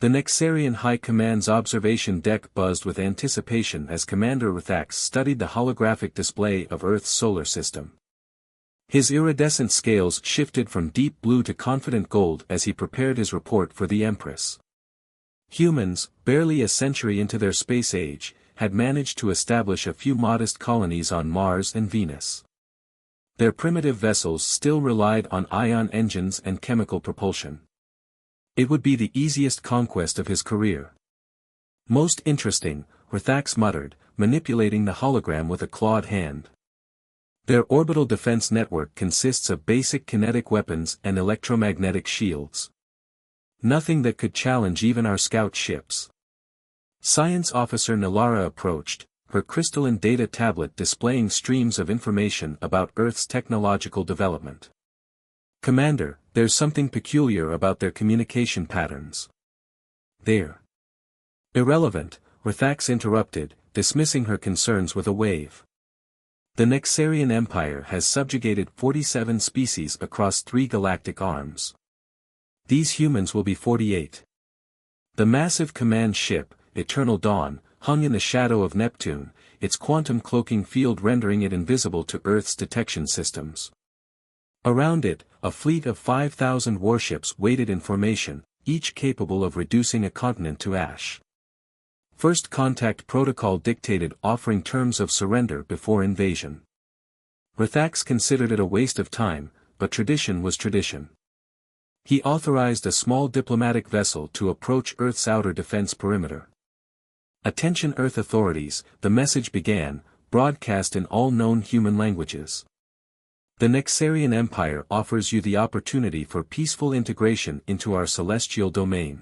The Nexarian High Command's observation deck buzzed with anticipation as Commander Rethax studied the holographic display of Earth's solar system. His iridescent scales shifted from deep blue to confident gold as he prepared his report for the Empress. Humans, barely a century into their space age, had managed to establish a few modest colonies on Mars and Venus. Their primitive vessels still relied on ion engines and chemical propulsion. It would be the easiest conquest of his career. Most interesting, Rethax muttered, manipulating the hologram with a clawed hand. Their orbital defense network consists of basic kinetic weapons and electromagnetic shields. Nothing that could challenge even our scout ships. Science Officer Nalara approached, her crystalline data tablet displaying streams of information about Earth's technological development. Commander, there's something peculiar about their communication patterns. They're irrelevant, Rethax interrupted, dismissing her concerns with a wave. The Nexarian Empire has subjugated 47 species across 3 galactic arms. These humans will be 48. The massive command ship, Eternal Dawn, hung in the shadow of Neptune, its quantum cloaking field rendering it invisible to Earth's detection systems. Around it, a fleet of 5,000 warships waited in formation, each capable of reducing a continent to ash. First Contact Protocol dictated offering terms of surrender before invasion. Rethax considered it a waste of time, but tradition was tradition. He authorized a small diplomatic vessel to approach Earth's outer defense perimeter. Attention Earth authorities, the message began, broadcast in all known human languages. The Nexarian Empire offers you the opportunity for peaceful integration into our celestial domain.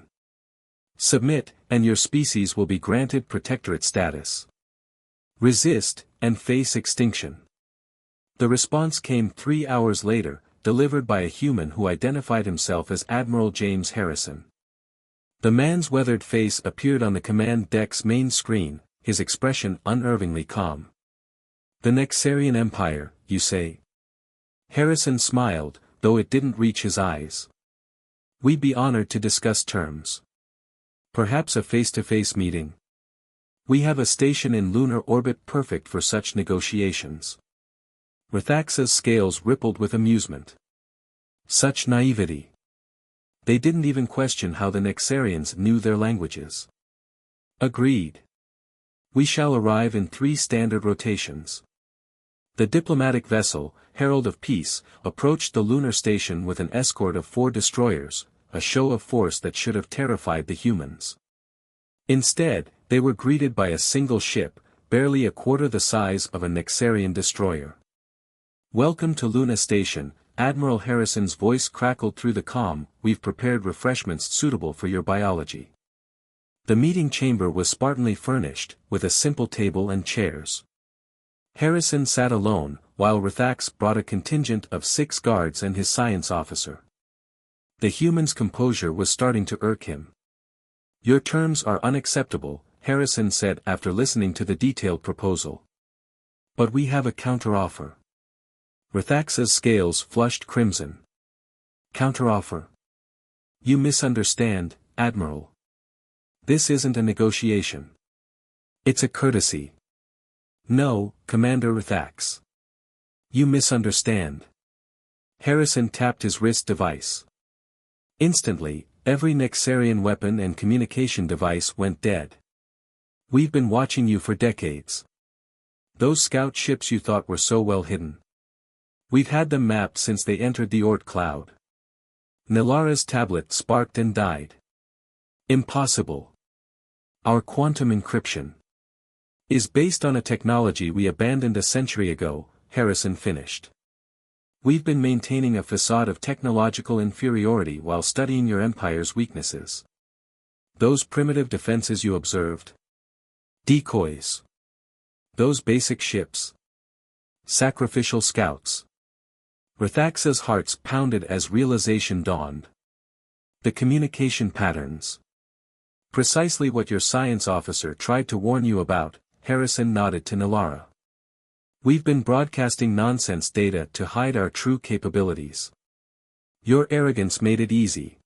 Submit, and your species will be granted protectorate status. Resist, and face extinction. The response came 3 hours later, delivered by a human who identified himself as Admiral James Harrison. The man's weathered face appeared on the command deck's main screen, his expression unervingly calm. The Nexarian Empire, you say? Harrison smiled, though it didn't reach his eyes. We'd be honored to discuss terms. Perhaps a face-to-face meeting. We have a station in lunar orbit perfect for such negotiations. Rethax's scales rippled with amusement. Such naivety. They didn't even question how the Nexarians knew their languages. Agreed. We shall arrive in 3 standard rotations. The diplomatic vessel, Herald of Peace, approached the lunar station with an escort of 4 destroyers, a show of force that should have terrified the humans. Instead, they were greeted by a single ship, barely a quarter the size of a Nexarian destroyer. Welcome to Luna Station, Admiral Harrison's voice crackled through the comm, we've prepared refreshments suitable for your biology. The meeting chamber was spartanly furnished, with a simple table and chairs. Harrison sat alone, while Rethax brought a contingent of 6 guards and his science officer. The human's composure was starting to irk him. Your terms are unacceptable, Harrison said after listening to the detailed proposal. But we have a counteroffer. Rethax's scales flushed crimson. Counteroffer? You misunderstand, Admiral. This isn't a negotiation. It's a courtesy. No, Commander Rethax. You misunderstand. Harrison tapped his wrist device. Instantly, every Nexarian weapon and communication device went dead. We've been watching you for decades. Those scout ships you thought were so well hidden. We've had them mapped since they entered the Oort cloud. Nalara's tablet sparked and died. Impossible. Our quantum encryption is based on a technology we abandoned a century ago, Harrison finished. We've been maintaining a facade of technological inferiority while studying your empire's weaknesses. Those primitive defenses you observed. Decoys. Those basic ships. Sacrificial scouts. Rethax's hearts pounded as realization dawned. The communication patterns. Precisely what your science officer tried to warn you about, Harrison nodded to Nalara. We've been broadcasting nonsense data to hide our true capabilities. Your arrogance made it easy.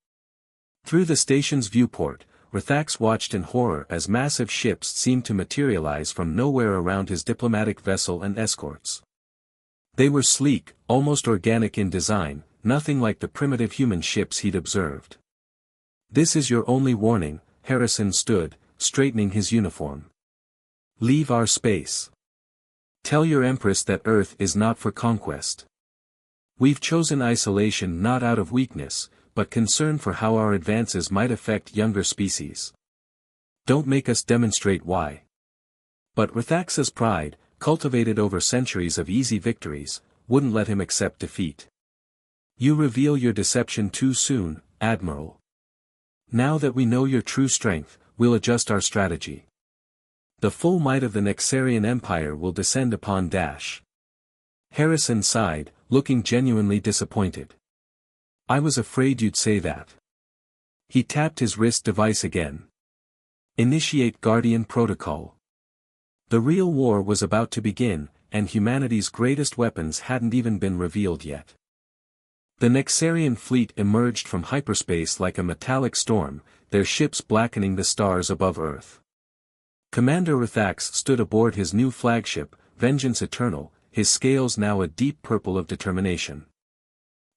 Through the station's viewport, Rethax watched in horror as massive ships seemed to materialize from nowhere around his diplomatic vessel and escorts. They were sleek, almost organic in design, nothing like the primitive human ships he'd observed. "This is your only warning," Harrison stood, straightening his uniform. "Leave our space. Tell your Empress that Earth is not for conquest. We've chosen isolation not out of weakness, but concern for how our advances might affect younger species. Don't make us demonstrate why." But Rethax's pride, cultivated over centuries of easy victories, wouldn't let him accept defeat. "You reveal your deception too soon, Admiral. Now that we know your true strength, we'll adjust our strategy. The full might of the Nexarian Empire will descend upon Dash." Harrison sighed, looking genuinely disappointed. "I was afraid you'd say that." He tapped his wrist device again. "Initiate Guardian Protocol." The real war was about to begin, and humanity's greatest weapons hadn't even been revealed yet. The Nexarian fleet emerged from hyperspace like a metallic storm, their ships blackening the stars above Earth. Commander Rethax stood aboard his new flagship, Vengeance Eternal, his scales now a deep purple of determination.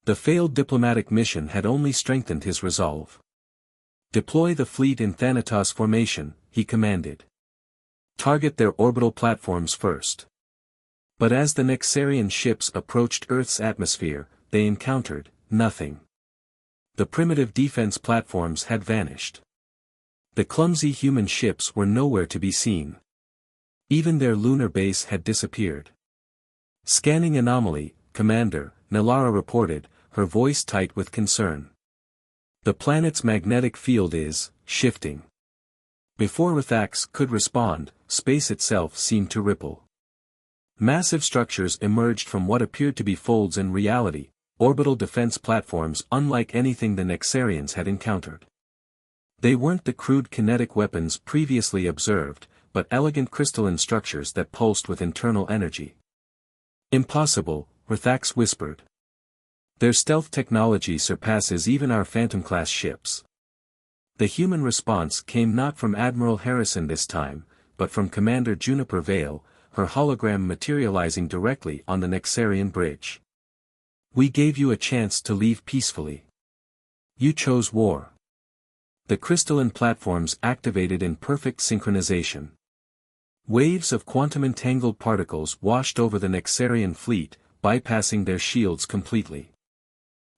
The failed diplomatic mission had only strengthened his resolve. "Deploy the fleet in Thanatos formation," he commanded. "Target their orbital platforms first." But as the Nexarian ships approached Earth's atmosphere, they encountered nothing. The primitive defense platforms had vanished. The clumsy human ships were nowhere to be seen. Even their lunar base had disappeared. "Scanning anomaly, Commander," Nilara reported, her voice tight with concern. "The planet's magnetic field is shifting." Before Rethax could respond, space itself seemed to ripple. Massive structures emerged from what appeared to be folds in reality, orbital defense platforms unlike anything the Nexarians had encountered. They weren't the crude kinetic weapons previously observed, but elegant crystalline structures that pulsed with internal energy. "Impossible," Rethax whispered. "Their stealth technology surpasses even our Phantom-class ships." The human response came not from Admiral Harrison this time, but from Commander Juniper Vale, her hologram materializing directly on the Nexarian bridge. "We gave you a chance to leave peacefully. You chose war." The crystalline platforms activated in perfect synchronization. Waves of quantum-entangled particles washed over the Nexarian fleet, bypassing their shields completely.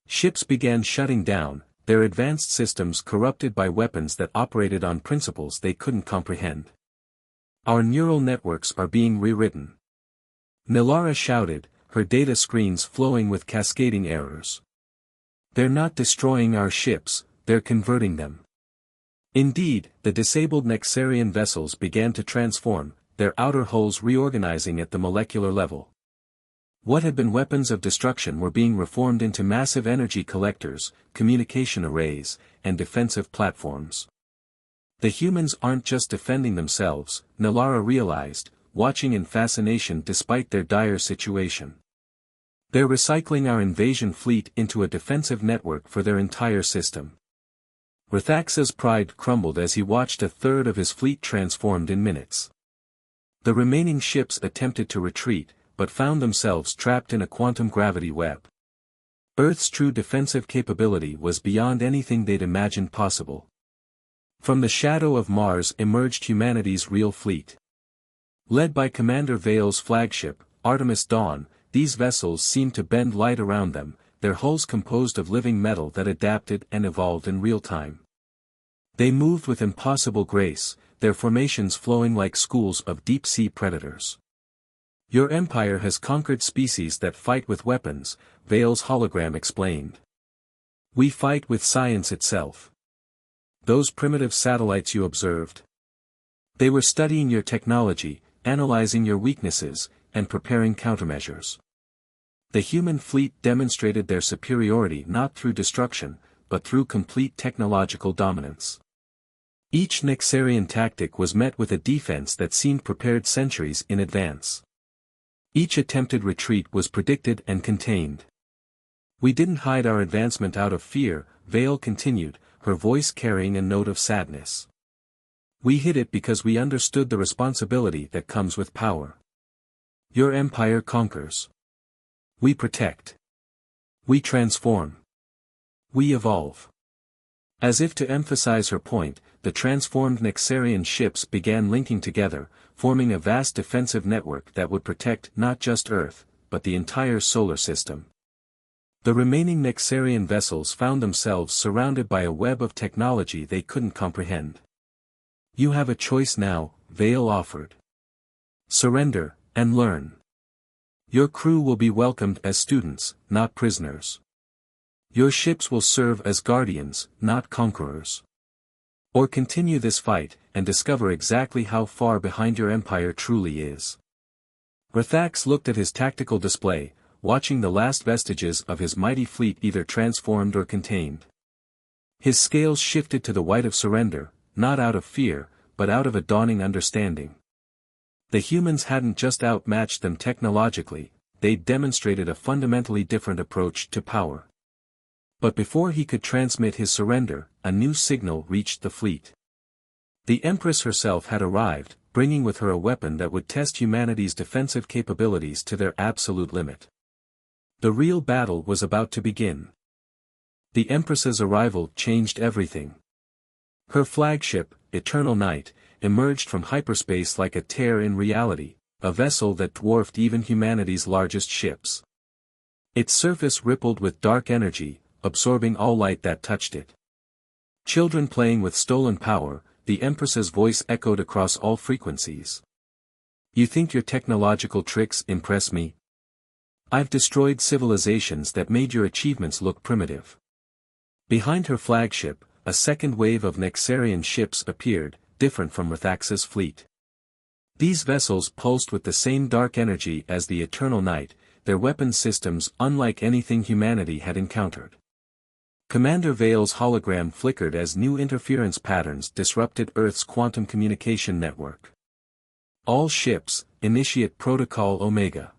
Ships began shutting down, their advanced systems corrupted by weapons that operated on principles they couldn't comprehend. "Our neural networks are being rewritten," Nilara shouted, her data screens flowing with cascading errors. "They're not destroying our ships, they're converting them." Indeed, the disabled Nexarian vessels began to transform, their outer hulls reorganizing at the molecular level. What had been weapons of destruction were being reformed into massive energy collectors, communication arrays, and defensive platforms. The humans aren't just defending themselves, Nilara realized, watching in fascination despite their dire situation. They're recycling our invasion fleet into a defensive network for their entire system. Rethax's pride crumbled as he watched a third of his fleet transformed in minutes. The remaining ships attempted to retreat, but found themselves trapped in a quantum gravity web. Earth's true defensive capability was beyond anything they'd imagined possible. From the shadow of Mars emerged humanity's real fleet. Led by Commander Vale's flagship, Artemis Dawn, these vessels seemed to bend light around them, their hulls composed of living metal that adapted and evolved in real time. They moved with impossible grace, their formations flowing like schools of deep-sea predators. "Your empire has conquered species that fight with weapons," Vale's hologram explained. "We fight with science itself. Those primitive satellites you observed. They were studying your technology, analyzing your weaknesses, and preparing countermeasures." The human fleet demonstrated their superiority not through destruction, but through complete technological dominance. Each Nexarian tactic was met with a defense that seemed prepared centuries in advance. Each attempted retreat was predicted and contained. "We didn't hide our advancement out of fear," Vale continued, her voice carrying a note of sadness. "We hid it because we understood the responsibility that comes with power. Your empire conquers. We protect. We transform. We evolve." As if to emphasize her point, the transformed Nexarian ships began linking together, forming a vast defensive network that would protect not just Earth, but the entire solar system. The remaining Nexarian vessels found themselves surrounded by a web of technology they couldn't comprehend. "You have a choice now," Vale offered. "Surrender, and learn. Your crew will be welcomed as students, not prisoners. Your ships will serve as guardians, not conquerors. Or continue this fight, and discover exactly how far behind your empire truly is." Rethax looked at his tactical display, watching the last vestiges of his mighty fleet either transformed or contained. His scales shifted to the white of surrender, not out of fear, but out of a dawning understanding. The humans hadn't just outmatched them technologically, they'd demonstrated a fundamentally different approach to power. But before he could transmit his surrender, a new signal reached the fleet. The Empress herself had arrived, bringing with her a weapon that would test humanity's defensive capabilities to their absolute limit. The real battle was about to begin. The Empress's arrival changed everything. Her flagship, Eternal Night, emerged from hyperspace like a tear in reality, a vessel that dwarfed even humanity's largest ships. Its surface rippled with dark energy, absorbing all light that touched it. Children playing with stolen power, the Empress's voice echoed across all frequencies. "You think your technological tricks impress me? I've destroyed civilizations that made your achievements look primitive." Behind her flagship, a second wave of Nexarian ships appeared, different from Rethax's fleet. These vessels pulsed with the same dark energy as the Eternal Night, their weapon systems unlike anything humanity had encountered. Commander Vale's hologram flickered as new interference patterns disrupted Earth's quantum communication network. "All ships, initiate Protocol Omega.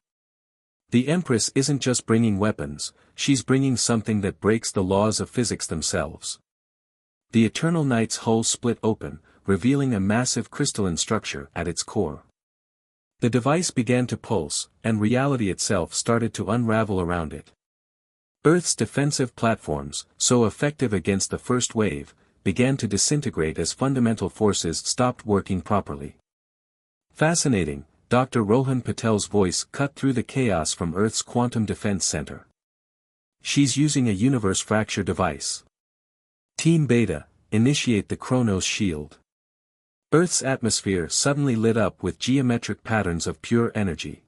The Empress isn't just bringing weapons, she's bringing something that breaks the laws of physics themselves." The Eternal Night's hull split open, revealing a massive crystalline structure at its core. The device began to pulse, and reality itself started to unravel around it. Earth's defensive platforms, so effective against the first wave, began to disintegrate as fundamental forces stopped working properly. "Fascinating," Dr. Rohan Patel's voice cut through the chaos from Earth's Quantum Defense Center. "She's using a universe fracture device. Team Beta, initiate the Chronos shield." Earth's atmosphere suddenly lit up with geometric patterns of pure energy.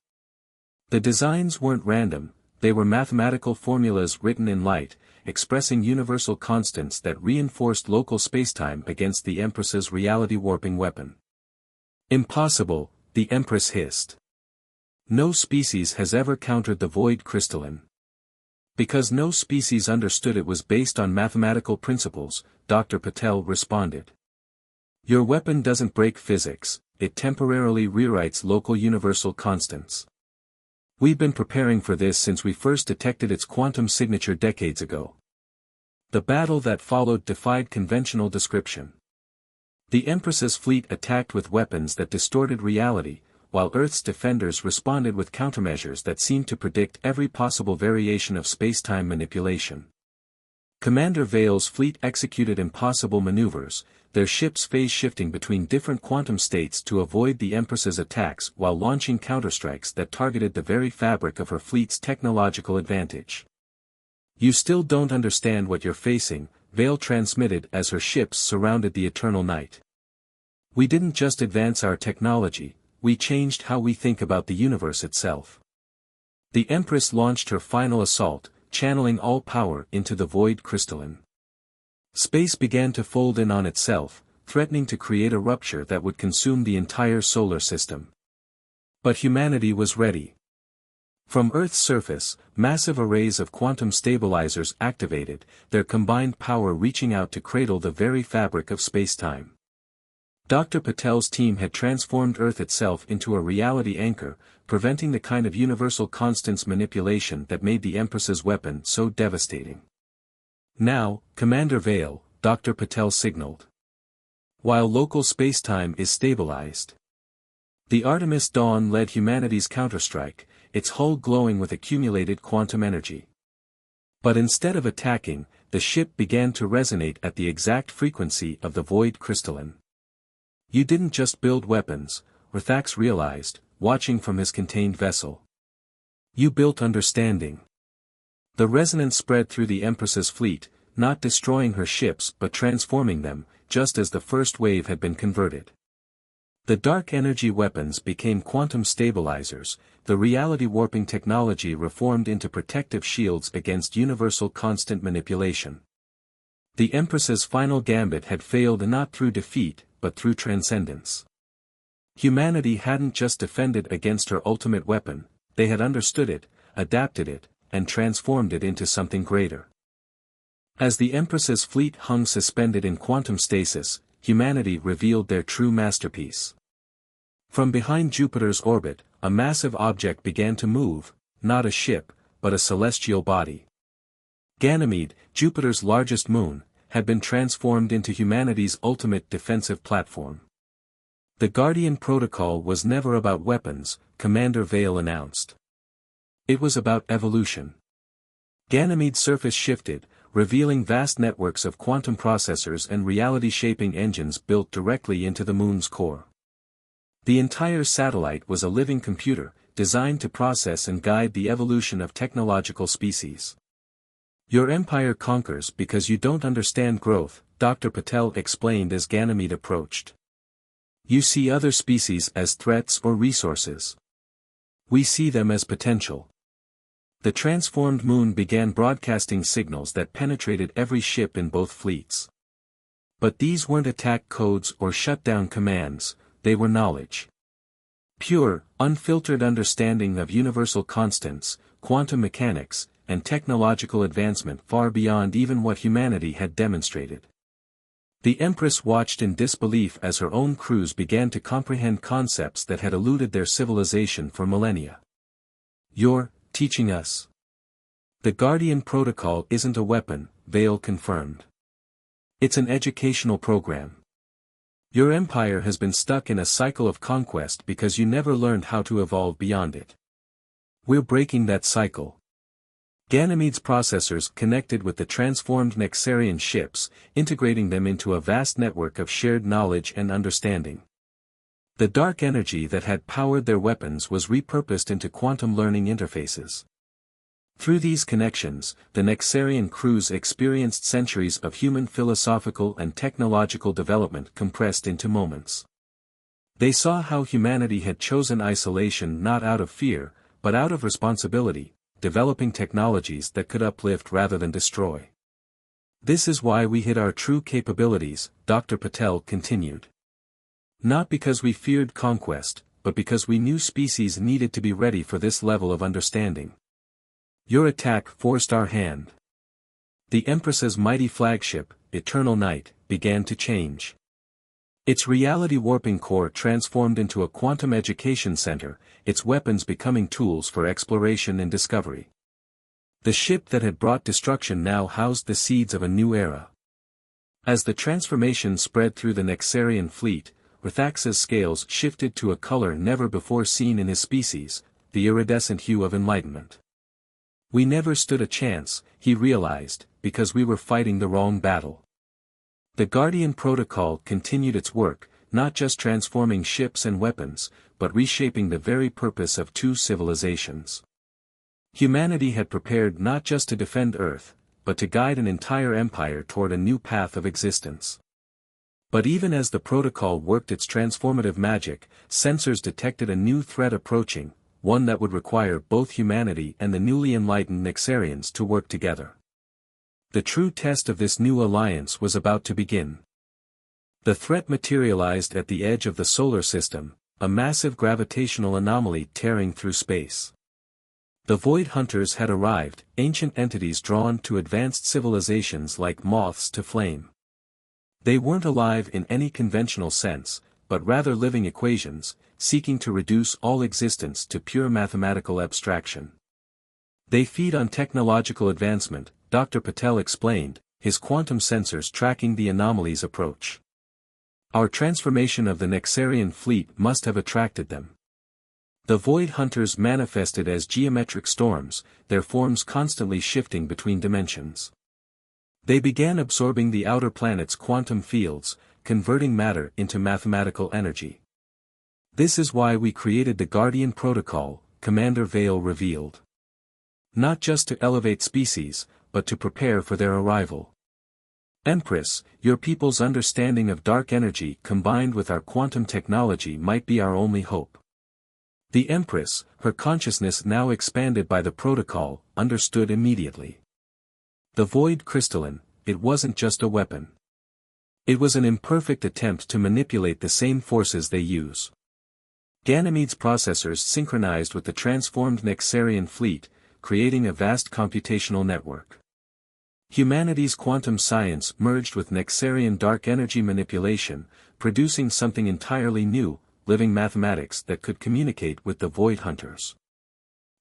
The designs weren't random, they were mathematical formulas written in light, expressing universal constants that reinforced local spacetime against the Empress's reality-warping weapon. "Impossible," the Empress hissed. "No species has ever countered the void crystalline." "Because no species understood it was based on mathematical principles," Dr. Patel responded. "Your weapon doesn't break physics, it temporarily rewrites local universal constants. We've been preparing for this since we first detected its quantum signature decades ago." The battle that followed defied conventional description. The Empress's fleet attacked with weapons that distorted reality, while Earth's defenders responded with countermeasures that seemed to predict every possible variation of space-time manipulation. Commander Vale's fleet executed impossible maneuvers, their ships phase-shifting between different quantum states to avoid the Empress's attacks while launching counterstrikes that targeted the very fabric of her fleet's technological advantage. "You still don't understand what you're facing," Vale transmitted as her ships surrounded the Eternal Night. "We didn't just advance our technology, we changed how we think about the universe itself." The Empress launched her final assault, channeling all power into the void crystalline. Space began to fold in on itself, threatening to create a rupture that would consume the entire solar system. But humanity was ready. From Earth's surface, massive arrays of quantum stabilizers activated, their combined power reaching out to cradle the very fabric of spacetime. Dr. Patel's team had transformed Earth itself into a reality anchor, preventing the kind of universal constants manipulation that made the Empress's weapon so devastating. Now, Commander Vale, Dr. Patel signaled. While local spacetime is stabilized. The Artemis Dawn led humanity's counterstrike, its hull glowing with accumulated quantum energy. But instead of attacking, the ship began to resonate at the exact frequency of the void crystalline. You didn't just build weapons, Rthax realized, watching from his contained vessel. You built understanding. The resonance spread through the Empress's fleet, not destroying her ships but transforming them, just as the first wave had been converted. The dark energy weapons became quantum stabilizers, the reality warping technology reformed into protective shields against universal constant manipulation. The Empress's final gambit had failed not through defeat, but through transcendence. Humanity hadn't just defended against her ultimate weapon, they had understood it, adapted it, and transformed it into something greater. As the Empress's fleet hung suspended in quantum stasis, humanity revealed their true masterpiece. From behind Jupiter's orbit, a massive object began to move, not a ship, but a celestial body. Ganymede, Jupiter's largest moon, had been transformed into humanity's ultimate defensive platform. The Guardian Protocol was never about weapons, Commander Vale announced. It was about evolution. Ganymede's surface shifted, revealing vast networks of quantum processors and reality-shaping engines built directly into the moon's core. The entire satellite was a living computer, designed to process and guide the evolution of technological species. Your empire conquers because you don't understand growth, Dr. Patel explained as Ganymede approached. You see other species as threats or resources. We see them as potential. The transformed moon began broadcasting signals that penetrated every ship in both fleets. But these weren't attack codes or shutdown commands, they were knowledge. Pure, unfiltered understanding of universal constants, quantum mechanics, and technological advancement far beyond even what humanity had demonstrated. The Empress watched in disbelief as her own crews began to comprehend concepts that had eluded their civilization for millennia. You're teaching us. The Guardian Protocol isn't a weapon, Vale confirmed. It's an educational program. Your empire has been stuck in a cycle of conquest because you never learned how to evolve beyond it. We're breaking that cycle. Ganymede's processors connected with the transformed Nexarian ships, integrating them into a vast network of shared knowledge and understanding. The dark energy that had powered their weapons was repurposed into quantum learning interfaces. Through these connections, the Nexarian crews experienced centuries of human philosophical and technological development compressed into moments. They saw how humanity had chosen isolation not out of fear, but out of responsibility, developing technologies that could uplift rather than destroy. This is why we hid our true capabilities, Dr. Patel continued. Not because we feared conquest, but because we knew species needed to be ready for this level of understanding. Your attack forced our hand. The Empress's mighty flagship, Eternal Night, began to change. Its reality warping core transformed into a quantum education center, its weapons becoming tools for exploration and discovery. The ship that had brought destruction now housed the seeds of a new era. As the transformation spread through the Nexarian fleet, Rthax's scales shifted to a color never before seen in his species, the iridescent hue of enlightenment. We never stood a chance, he realized, because we were fighting the wrong battle. The Guardian Protocol continued its work, not just transforming ships and weapons, but reshaping the very purpose of two civilizations. Humanity had prepared not just to defend Earth, but to guide an entire empire toward a new path of existence. But even as the protocol worked its transformative magic, sensors detected a new threat approaching, one that would require both humanity and the newly enlightened Nexarians to work together. The true test of this new alliance was about to begin. The threat materialized at the edge of the solar system, a massive gravitational anomaly tearing through space. The Void Hunters had arrived, ancient entities drawn to advanced civilizations like moths to flame. They weren't alive in any conventional sense, but rather living equations, seeking to reduce all existence to pure mathematical abstraction. They feed on technological advancement, Dr. Patel explained, his quantum sensors tracking the anomaly's approach. Our transformation of the Nexarian fleet must have attracted them. The Void Hunters manifested as geometric storms, their forms constantly shifting between dimensions. They began absorbing the outer planet's quantum fields, converting matter into mathematical energy. This is why we created the Guardian Protocol, Commander Vale revealed. Not just to elevate species, but to prepare for their arrival. Empress, your people's understanding of dark energy combined with our quantum technology might be our only hope. The Empress, her consciousness now expanded by the protocol, understood immediately. The void crystalline, it wasn't just a weapon. It was an imperfect attempt to manipulate the same forces they use. Ganymede's processors synchronized with the transformed Nexarian fleet, creating a vast computational network. Humanity's quantum science merged with Nexarian dark energy manipulation, producing something entirely new, living mathematics that could communicate with the Void Hunters.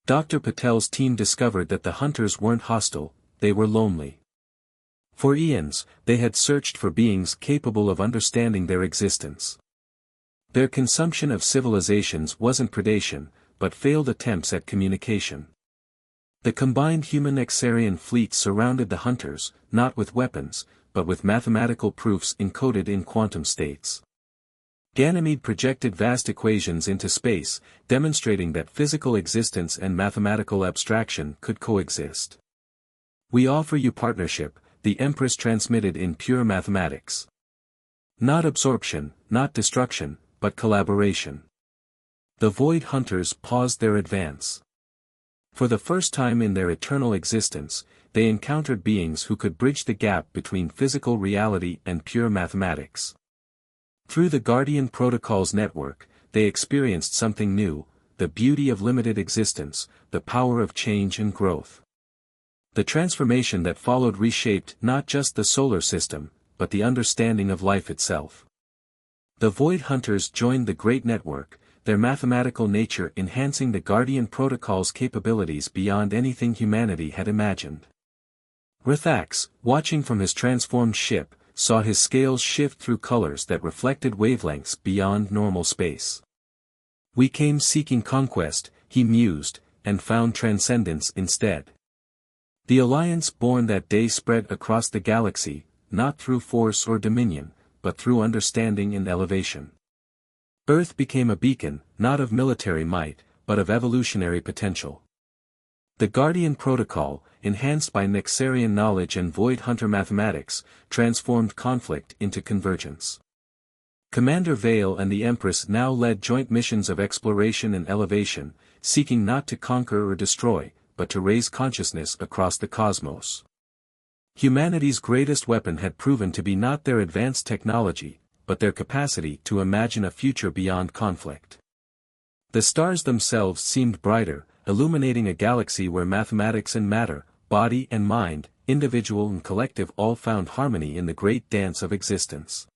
Dr. Patel's team discovered that the Hunters weren't hostile, they were lonely. For eons, they had searched for beings capable of understanding their existence. Their consumption of civilizations wasn't predation, but failed attempts at communication. The combined human Nexarian fleet surrounded the Hunters, not with weapons, but with mathematical proofs encoded in quantum states. Ganymede projected vast equations into space, demonstrating that physical existence and mathematical abstraction could coexist. We offer you partnership, the Empress transmitted in pure mathematics. Not absorption, not destruction, but collaboration. The Void Hunters paused their advance. For the first time in their eternal existence, they encountered beings who could bridge the gap between physical reality and pure mathematics. Through the Guardian Protocol's network, they experienced something new, the beauty of limited existence, the power of change and growth. The transformation that followed reshaped not just the solar system, but the understanding of life itself. The Void Hunters joined the Great Network, their mathematical nature enhancing the Guardian Protocol's capabilities beyond anything humanity had imagined. Rethax, watching from his transformed ship, saw his scales shift through colors that reflected wavelengths beyond normal space. We came seeking conquest, he mused, and found transcendence instead. The alliance born that day spread across the galaxy, not through force or dominion, but through understanding and elevation. Earth became a beacon, not of military might, but of evolutionary potential. The Guardian Protocol, enhanced by Nexarian knowledge and Void Hunter mathematics, transformed conflict into convergence. Commander Vale and the Empress now led joint missions of exploration and elevation, seeking not to conquer or destroy, but to raise consciousness across the cosmos. Humanity's greatest weapon had proven to be not their advanced technology, but their capacity to imagine a future beyond conflict. The stars themselves seemed brighter, illuminating a galaxy where mathematics and matter, body and mind, individual and collective all found harmony in the great dance of existence.